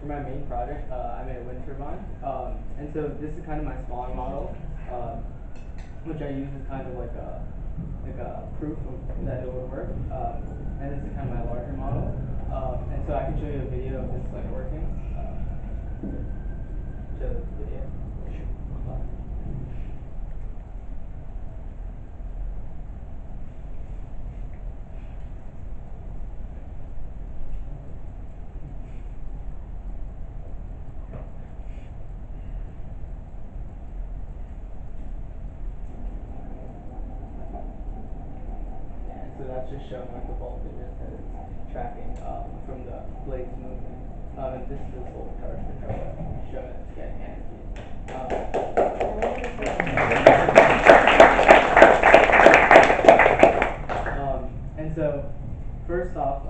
for my main project, I made a wind turbine, and so this is kind of my smaller model, which I use as kind of like a proof of that it would work. And this is kind of my larger model, and so I can show you a video of this like working. Show the video. So that's just showing like the voltages that it's tracking from the blades movement. And this is the solar charge controller showing that it's getting energy. And so first off,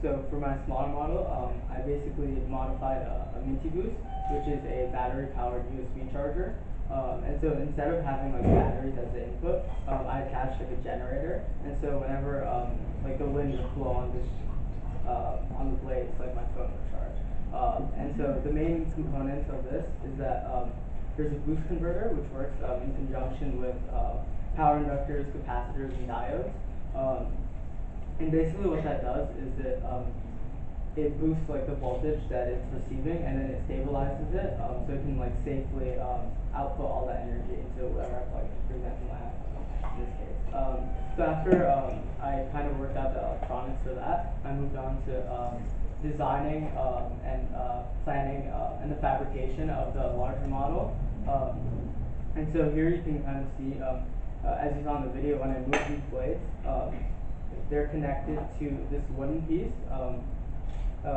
so for my smaller model, I basically modified a Minty Boost, which is a battery-powered USB charger. And so instead of having like batteries as the input, I attached like a generator. And so whenever like the wind would blow on the blades, like my phone would charge. And so the main components of this is that there's a boost converter which works in conjunction with power inductors, capacitors, and diodes. And basically what that does is it boosts like the voltage that it's receiving, and then it stabilizes it, so it can like safely output all that energy into whatever, like for example my iPhone in this case. So after I kind of worked out the electronics for that, I moved on to designing and planning and the fabrication of the larger model. And so here you can kind of see, as you saw in the video, when I moved these blades, they're connected to this wooden piece,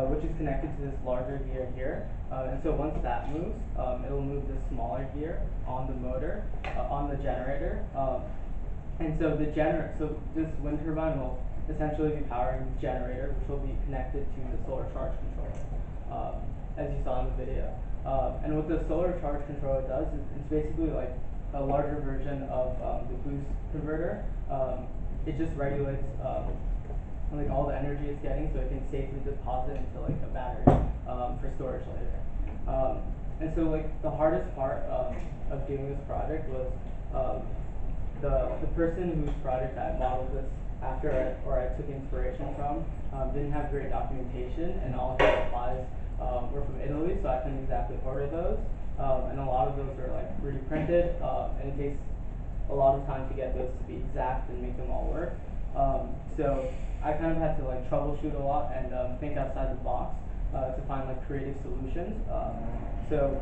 which is connected to this larger gear here. And so once that moves, it'll move this smaller gear on the motor, on the generator. And so so this wind turbine will essentially be powering the generator, which will be connected to the solar charge controller, as you saw in the video. And what the solar charge controller does is it's basically like a larger version of the boost converter. It just regulates like all the energy it's getting, so it can safely deposit into like a battery for storage later. And so like the hardest part of doing this project was the person whose project I modeled this after I took inspiration from didn't have great documentation, and all his supplies were from Italy, so I couldn't exactly order those. And a lot of those were like 3D printed, and it takes a lot of time to get those to be exact and make them all work. So I kind of had to like troubleshoot a lot and think outside the box to find like creative solutions. So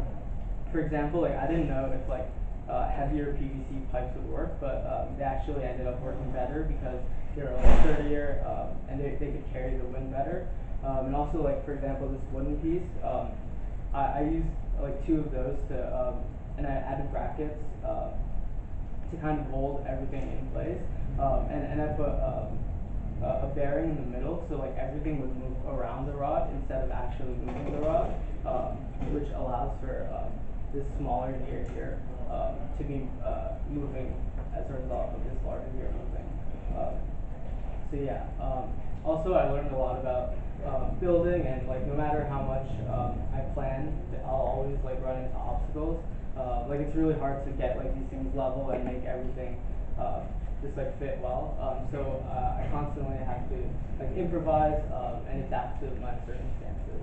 for example, like I didn't know if like heavier PVC pipes would work, but they actually ended up working better because they were like sturdier and they could carry the wind better. And also like for example, this wooden piece, I used like 2 of those to, and I added brackets to kind of hold everything in place. And I put a bearing in the middle, so like everything would move around the rod instead of actually moving the rod, which allows for this smaller gear here to be moving as a result of this larger gear moving. So yeah. Also, I learned a lot about building, and like no matter how much I plan, I'll always like run into obstacles. Like it's really hard to get like these things level and make everything just like fit well. So I constantly have to like improvise and adapt to my circumstances.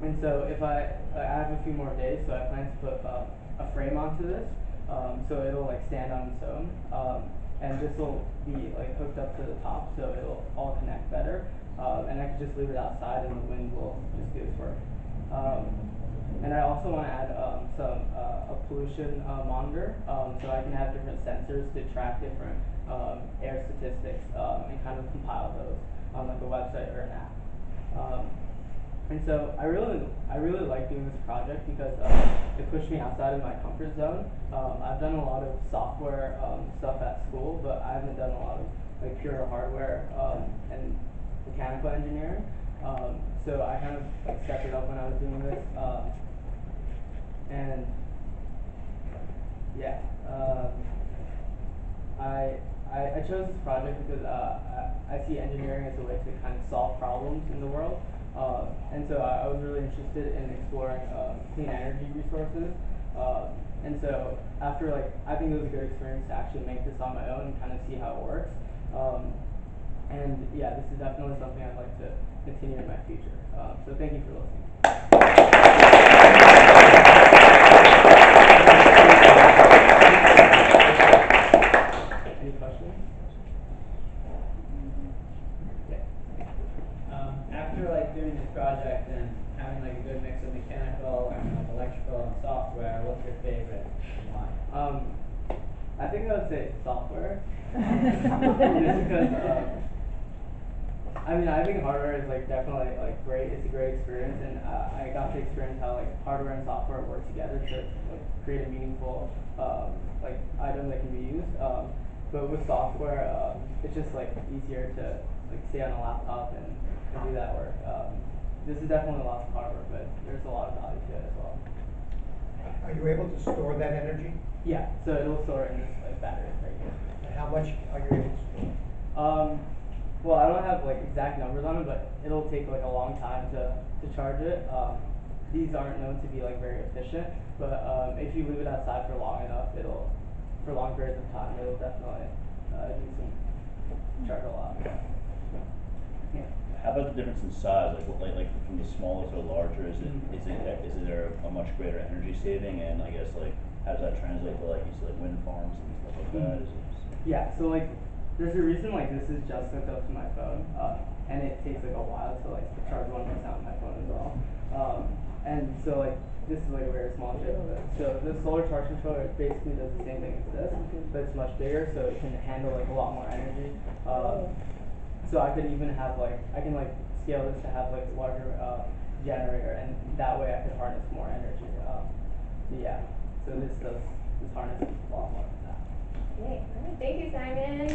And so if I have a few more days, so I plan to put a frame onto this, so it'll like stand on its own, and this will be like hooked up to the top, so it'll all connect better, and I can just leave it outside, and the wind will just do its work. And I also want to add a pollution monitor, so I can have different sensors to track different air statistics and kind of compile those on like a website or an app. And so I really like doing this project because it pushed me outside of my comfort zone. I've done a lot of software stuff at school, but I haven't done a lot of like pure hardware and mechanical engineering. So I kind of like stepped it up when I was doing this, and yeah, I chose this project because I see engineering as a way to kind of solve problems in the world. And so I was really interested in exploring clean energy resources. And so after I think it was a good experience to actually make this on my own and kind of see how it works. And yeah, this is definitely something I'd like to continue in my future. So thank you for listening. Any questions? Yeah. After doing this project and having a good mix of mechanical and electrical and software, what's your favorite and why? I think I would say software. Just because I think hardware is definitely great. It's a great experience, and I got to experience how hardware and software work together to create a meaningful item that can be used. But with software, it's just easier to stay on a laptop and do that work. This is definitely lots of hardware, but there's a lot of value to it as well. Are you able to store that energy? Yeah, so it'll store it in this battery right here. And how much are you able to store? Well, I don't have exact numbers on it, but it'll take a long time to charge it. These aren't known to be very efficient, but if you leave it outside for long enough, for long periods of time, it'll definitely do some charge a lot. Yeah. How about the difference in size? Like from the smaller to the larger, is there a much greater energy saving? And I guess how does that translate to you said wind farms and stuff like that? Yeah, so there's a reason this is just hooked up to my phone, and it takes a while to charge 1% on my phone as well. And so this is a very small chip. So the solar charge controller basically does the same thing as this, but it's much bigger, so it can handle a lot more energy. So I could even have I can scale this to have a larger generator, and that way I could harness more energy. Yeah, so this harnesses a lot more than that. Okay, all right. Thank you, Simon.